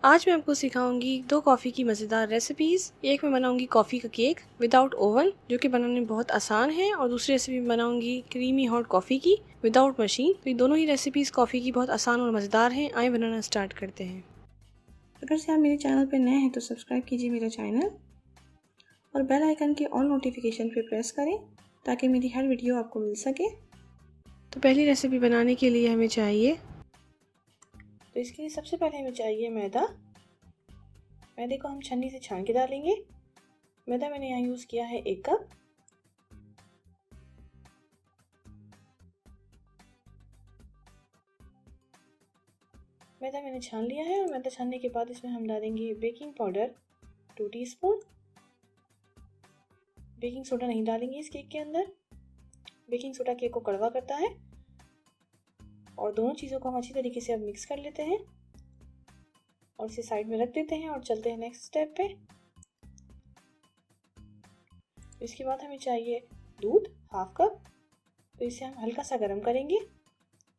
आज मैं आपको सिखाऊंगी 2 कॉफ़ी की मज़ेदार रेसिपीज़। एक मैं बनाऊंगी कॉफ़ी का केक विदाउट ओवन जो कि बनाने में बहुत आसान है, और दूसरी रेसिपी मैं बनाऊंगी क्रीमी हॉट कॉफ़ी की विदाउट मशीन। तो ये दोनों ही रेसिपीज़ कॉफ़ी की बहुत आसान और मज़ेदार हैं। आइए बनाना स्टार्ट करते हैं। अगर से आप मेरे चैनल पर नए हैं तो सब्सक्राइब कीजिए मेरा चैनल और बेल आइकन के ऑल नोटिफिकेशन पर प्रेस करें ताकि मेरी हर वीडियो आपको मिल सके। तो पहली रेसिपी बनाने के लिए हमें चाहिए, तो इसके लिए सबसे पहले हमें चाहिए मैदा। मैदे को हम छन्नी से छान के डालेंगे। मैदा मैंने यहाँ यूज़ किया है 1 कप। मैदा मैंने छान लिया है और मैदा छानने के बाद इसमें हम डालेंगे baking powder 2 teaspoon. Baking soda नहीं डालेंगे इस केक के अंदर, बेकिंग सोडा केक को कड़वा करता है। और दोनों चीज़ों को हम अच्छी तरीके से अब मिक्स कर लेते हैं और इसे साइड में रख देते हैं और चलते हैं नेक्स्ट स्टेप पे। इसके बाद हमें चाहिए दूध 1/2 कप। तो इसे हम हल्का सा गर्म करेंगे।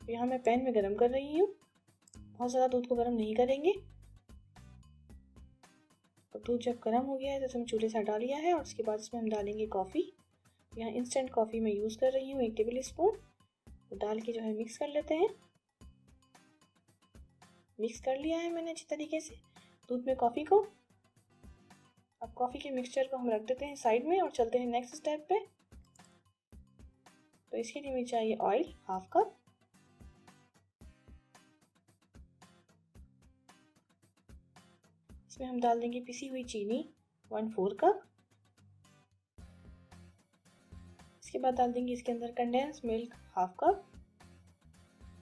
तो यहाँ मैं पैन में गर्म कर रही हूँ, बहुत ज़्यादा दूध को गर्म नहीं करेंगे। और दूध जब गर्म हो गया है तो इसे हम चूल्हे से हटा लिया है और उसके बाद इसमें हम डालेंगे कॉफ़ी। यहाँ इंस्टेंट कॉफ़ी मैं यूज़ कर रही हूँ 1 टेबल स्पून। तो डाल के जो है मिक्स कर लेते हैं। मिक्स कर लिया है मैंने अच्छी तरीके से दूध में कॉफ़ी को। अब कॉफ़ी के मिक्सचर को हम रख देते हैं साइड में और चलते हैं नेक्स्ट स्टेप पे। तो इसके लिए हमें चाहिए ऑयल 1/2 कप। इसमें हम डाल देंगे पिसी हुई चीनी 1/4 कप। इसके बाद डाल देंगे इसके अंदर कंडेंस मिल्क 1/2 कप।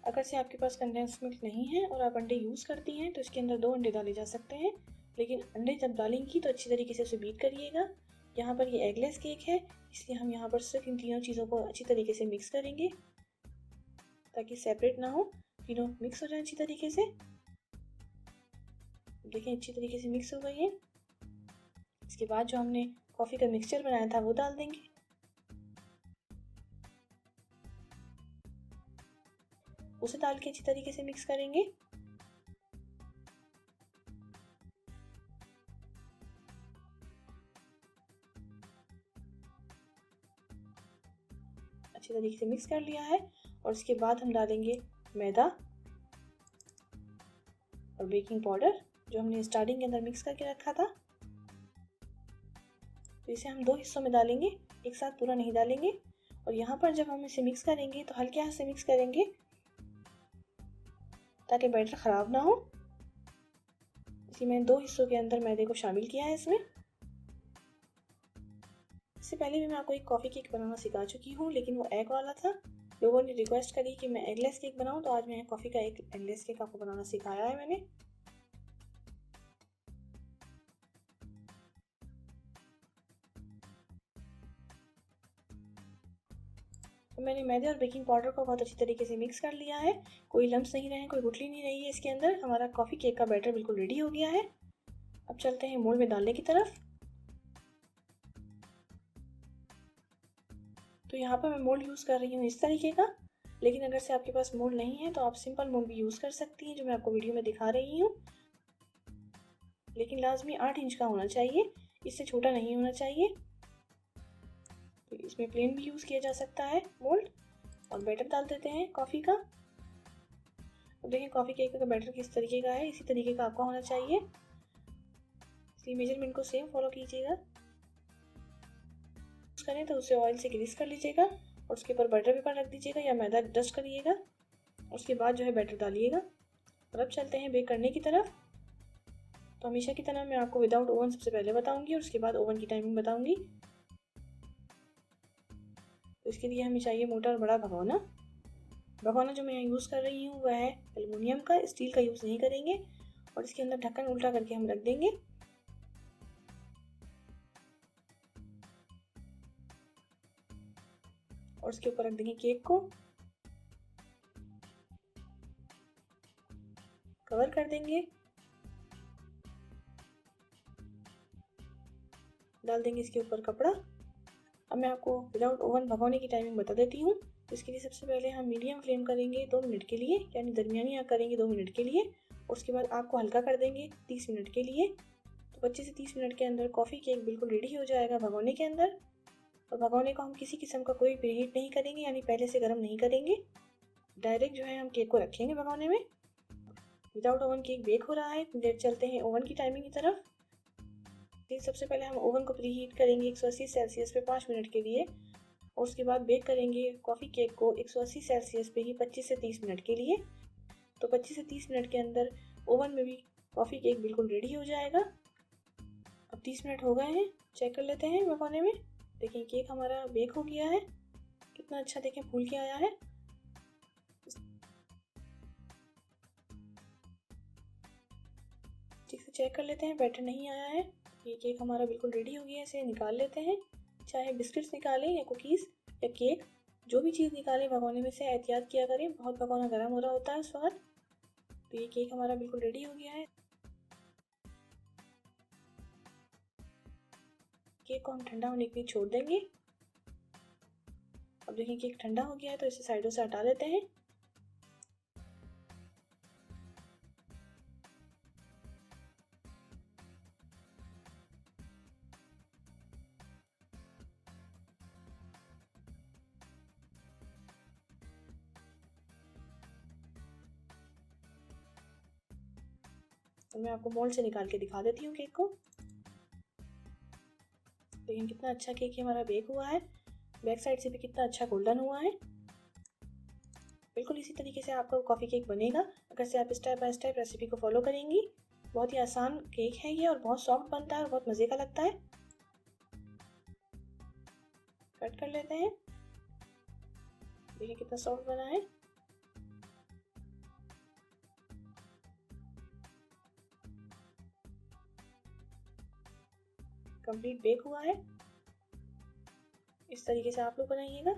अगर से आपके पास कंडेंस मिल्क नहीं है और आप अंडे यूज़ करती हैं तो इसके अंदर 2 अंडे डाले जा सकते हैं, लेकिन अंडे जब डालेंगी तो अच्छी तरीके से उसे बीट करिएगा। यहाँ पर ये एगलेस केक है, इसलिए हम यहाँ पर सिर्फ इन तीनों चीज़ों को अच्छी तरीके से मिक्स करेंगे ताकि सेपरेट ना हो, तीनों मिक्स हो जाए अच्छी तरीके से। देखिए अच्छी तरीके से मिक्स हो गई है। इसके बाद जो हमने कॉफ़ी का मिक्सचर बनाया था वो डाल देंगे। उसे डाल के अच्छी तरीके से मिक्स करेंगे। अच्छी तरीके से मिक्स कर लिया है और इसके बाद हम डालेंगे मैदा और बेकिंग पाउडर जो हमने स्टार्टिंग के अंदर मिक्स करके रखा था। तो इसे हम 2 हिस्सों में डालेंगे, एक साथ पूरा नहीं डालेंगे। और यहाँ पर जब हम इसे मिक्स करेंगे तो हल्के हाथ से मिक्स करेंगे ताकि बैटर ख़राब ना हो। इसलिए मैंने 2 हिस्सों के अंदर मैदे को शामिल किया है इसमें। इससे पहले भी मैं आपको एक कॉफ़ी केक बनाना सिखा चुकी हूँ, लेकिन वो एग वाला था। लोगों ने रिक्वेस्ट करी कि मैं एगलेस केक बनाऊँ, तो आज मैं कॉफ़ी का एक एगलेस केक आपको बनाना सिखाया है मैंने। तो मैंने मैदे और बेकिंग पाउडर को बहुत अच्छी तरीके से मिक्स कर लिया है। कोई लम्स नहीं रहे, कोई गुठली नहीं रही है इसके अंदर। हमारा कॉफ़ी केक का बैटर बिल्कुल रेडी हो गया है। अब चलते हैं मोल्ड में डालने की तरफ। तो यहाँ पर मैं मोल्ड यूज़ कर रही हूँ इस तरीके का, लेकिन अगर से आपके पास मोल्ड नहीं है तो आप सिंपल मोल्ड भी यूज़ कर सकती हैं जो मैं आपको वीडियो में दिखा रही हूँ। लेकिन लाजमी 8 इंच का होना चाहिए, इससे छोटा नहीं होना चाहिए। तो इसमें प्लेन भी यूज़ किया जा सकता है मोल्ड। और बैटर डाल देते हैं कॉफ़ी का। अब देखिए कॉफ़ी केक का बैटर किस तरीके का है, इसी तरीके का आपका होना चाहिए, इसलिए मेजरमेंट को सेम फॉलो कीजिएगा। करें तो उसे ऑयल से ग्रीस कर लीजिएगा और उसके ऊपर बटर पेपर रख दीजिएगा या मैदा डस्ट करिएगा। उसके बाद जो है बैटर डालिएगा। और अब चलते हैं बेक करने की तरफ। तो हमेशा की तरह मैं आपको विदाउट ओवन सबसे पहले बताऊंगी और उसके बाद ओवन की टाइमिंग बताऊंगी। तो इसके लिए हमें चाहिए मोटा और बड़ा भगोना। भगोना जो मैं यहाँ यूज़ कर रही हूँ वह है एल्युमिनियम का, स्टील का यूज़ नहीं करेंगे। और इसके अंदर ढक्कन उल्टा करके हम रख देंगे। और उसके ऊपर रख देंगे केक को, कवर कर देंगे, डाल देंगे इसके ऊपर कपड़ा। अब मैं आपको विदाउट ओवन भगोने की टाइमिंग बता देती हूँ। तो इसके लिए सबसे पहले हम मीडियम फ्लेम करेंगे 2 मिनट के लिए, यानी दरमियानी आंच करेंगे 2 मिनट के लिए। उसके बाद आपको हल्का कर देंगे 30 मिनट के लिए। तो 25 से 30 मिनट के अंदर कॉफ़ी केक बिल्कुल रेडी हो जाएगा भगोने के अंदर। और भगोने को हम किसी किस्म का कोई प्रीहीट नहीं करेंगे, यानी पहले से गर्म नहीं करेंगे। डायरेक्ट जो है हम केक को रखेंगे भगोने में। विदाउट ओवन केक बेक हो रहा है। लेट चलते हैं ओवन की टाइमिंग की तरफ। सबसे पहले हम ओवन को प्रीहीट करेंगे 180 सेल्सियस पे 5 मिनट के लिए। और उसके बाद बेक करेंगे कॉफ़ी केक को 180 सेल्सियस पे ही 25 से 30 मिनट के लिए। तो 25 से 30 मिनट के अंदर ओवन में भी कॉफ़ी केक बिल्कुल रेडी हो जाएगा। अब 30 मिनट हो गए हैं, चेक कर लेते हैं भगोने में। देखिए केक हमारा बेक हो गया है, कितना अच्छा देखें फूल के आया है। ठीक से चेक कर लेते हैं, बैटर नहीं आया है। ये केक हमारा बिल्कुल रेडी हो गया है, इसे निकाल लेते हैं। चाहे बिस्किट्स निकालें या कुकीज़ या केक, जो भी चीज़ निकालें भगोने में से एहतियात किया करें, बहुत भगोना गर्म हो रहा होता है उस वक्त। तो ये केक हमारा बिल्कुल रेडी हो गया है। केक को हम ठंडा होने के लिए छोड़ देंगे। अब देखिए केक ठंडा हो गया है, तो इसे साइडों से हटा लेते हैं। तो मैं आपको मोल्ड से निकाल के दिखा देती हूँ केक को। देखिए कितना अच्छा केक हमारा बेक हुआ है, बैक साइड से भी कितना अच्छा गोल्डन हुआ है। बिल्कुल इसी तरीके से आपका कॉफ़ी केक बनेगा अगर से आप स्टेप बाय स्टेप रेसिपी को फॉलो करेंगी। बहुत ही आसान केक है ये और बहुत सॉफ्ट बनता है और बहुत मज़े का लगता है। कट कर लेते हैं, देखिए कितना सॉफ्ट बना है। कंप्लीट बेक हुआ है। इस तरीके से आप लोग बनाइएगा।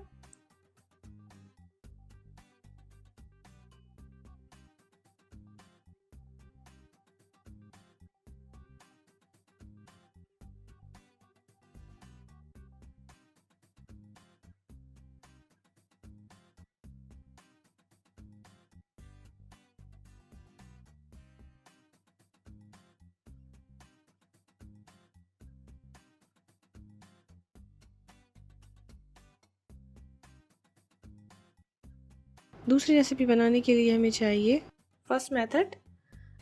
दूसरी रेसिपी बनाने के लिए हमें चाहिए फर्स्ट मेथड।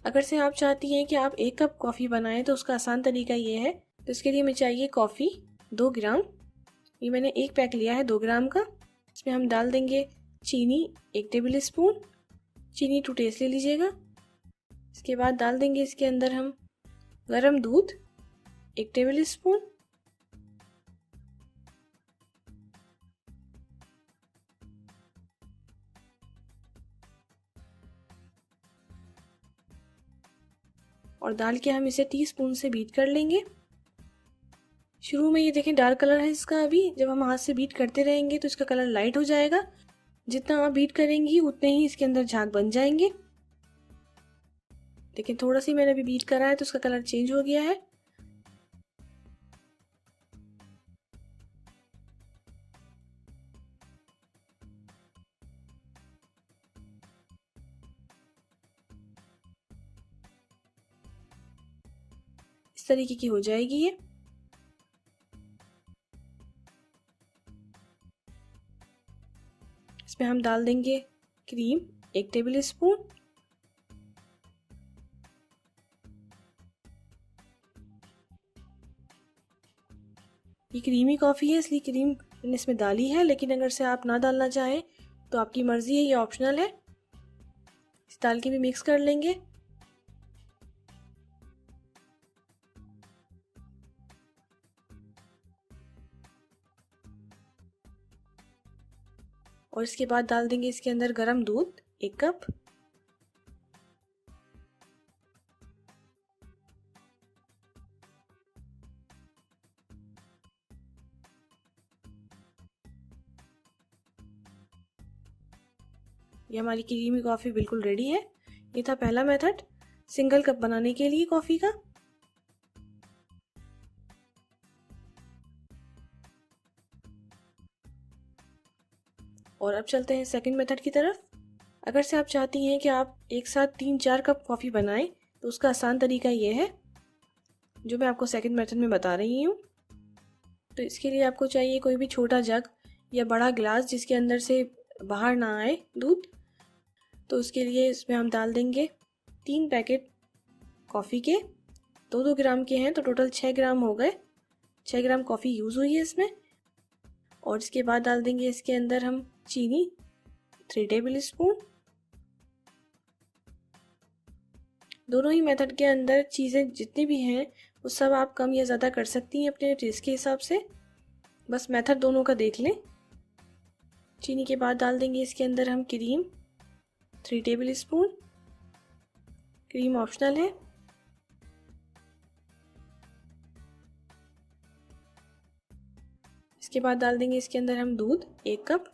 अगर से आप चाहती हैं कि आप 1 कप कॉफ़ी बनाएं तो उसका आसान तरीका ये है। तो इसके लिए हमें चाहिए कॉफ़ी 2 ग्राम। ये मैंने 1 पैक लिया है 2 ग्राम का। इसमें हम डाल देंगे चीनी 1 टेबल स्पून। चीनी टू टेस्ट ले लीजिएगा। इसके बाद डाल देंगे इसके अंदर हम गरम दूध 1 टेबल स्पून। और डाल के हम इसे टीस्पून से बीट कर लेंगे। शुरू में ये देखें डार्क कलर है इसका, अभी जब हम हाथ से बीट करते रहेंगे तो इसका कलर लाइट हो जाएगा। जितना आप बीट करेंगी उतने ही इसके अंदर झाग बन जाएंगे। लेकिन थोड़ा सी मैंने अभी बीट करा है तो उसका कलर चेंज हो गया है। इस तरीके की हो जाएगी ये। इसमें हम डाल देंगे क्रीम 1 टेबल स्पून। ये क्रीमी कॉफ़ी है इसलिए क्रीम मैंने इसमें डाली है, लेकिन अगर से आप ना डालना चाहें तो आपकी मर्ज़ी है, ये ऑप्शनल है। इस डाल के भी मिक्स कर लेंगे। और इसके बाद डाल देंगे इसके अंदर गरम दूध 1 कप। ये हमारी क्रीमी कॉफ़ी बिल्कुल रेडी है। ये था पहला मेथड सिंगल कप बनाने के लिए कॉफ़ी का। और अब चलते हैं सेकंड मेथड की तरफ। अगर से आप चाहती हैं कि आप एक साथ 3-4 कप कॉफ़ी बनाएं तो उसका आसान तरीका ये है जो मैं आपको सेकंड मेथड में बता रही हूँ। तो इसके लिए आपको चाहिए कोई भी छोटा जग या बड़ा गिलास जिसके अंदर से बाहर ना आए दूध। तो उसके लिए इसमें हम डाल देंगे 3 पैकेट कॉफ़ी के, 2-2 ग्राम के हैं तो टोटल 6 ग्राम हो गए। 6 ग्राम कॉफ़ी यूज़ हुई है इसमें। और इसके बाद डाल देंगे इसके अंदर हम चीनी 3 टेबल स्पून। दोनों ही मेथड के अंदर चीज़ें जितनी भी हैं वो सब आप कम या ज़्यादा कर सकती हैं अपने टेस्ट के हिसाब से, बस मेथड दोनों का देख लें। चीनी के बाद डाल देंगे इसके अंदर हम cream 3 table spoon. Cream optional है। इसके बाद डाल देंगे इसके अंदर हम दूध 1 कप।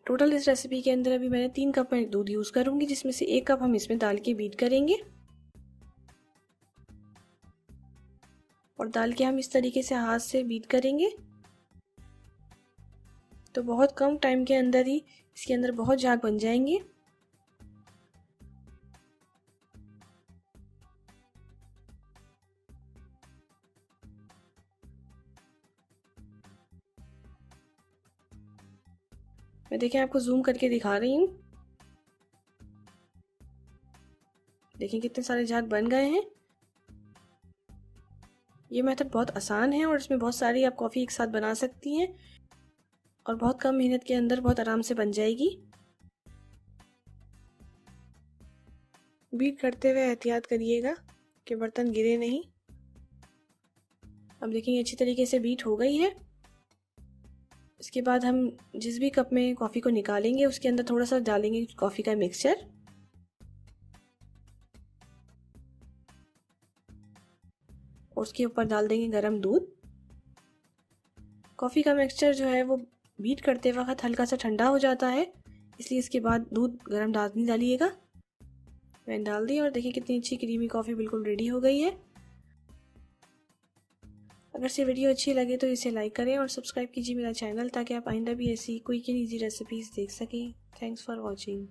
टोटल इस रेसिपी के अंदर अभी मैंने 3 कप में दूध यूज़ करूँगी, जिसमें से 1 कप हम इसमें डाल के बीट करेंगे। और डाल के हम इस तरीके से हाथ से बीट करेंगे तो बहुत कम टाइम के अंदर ही इसके अंदर बहुत झाग बन जाएंगे। मैं देखिए आपको जूम करके दिखा रही हूँ। देखिए कितने सारे झाग बन गए हैं। ये मेथड बहुत आसान है और इसमें बहुत सारी आप कॉफ़ी एक साथ बना सकती हैं और बहुत कम मेहनत के अंदर बहुत आराम से बन जाएगी। बीट करते हुए एहतियात करिएगा कि बर्तन गिरे नहीं। अब देखिए अच्छी तरीके से बीट हो गई है। इसके बाद हम जिस भी कप में कॉफ़ी को निकालेंगे उसके अंदर थोड़ा सा डालेंगे कॉफ़ी का मिक्सचर। और उसके ऊपर डाल देंगे गरम दूध। कॉफ़ी का मिक्सचर जो है वो बीट करते वक्त हल्का सा ठंडा हो जाता है, इसलिए इसके बाद दूध गरम नहीं डालिएगा। मैंने डाल दी और देखिए कितनी अच्छी क्रीमी कॉफ़ी बिल्कुल रेडी हो गई है। अगर से वीडियो अच्छी लगे तो इसे लाइक करें और सब्सक्राइब कीजिए मेरा चैनल ताकि आप आइंदा भी ऐसी क्विक एंड ईजी रेसिपीज़ देख सकें। Thanks for watching.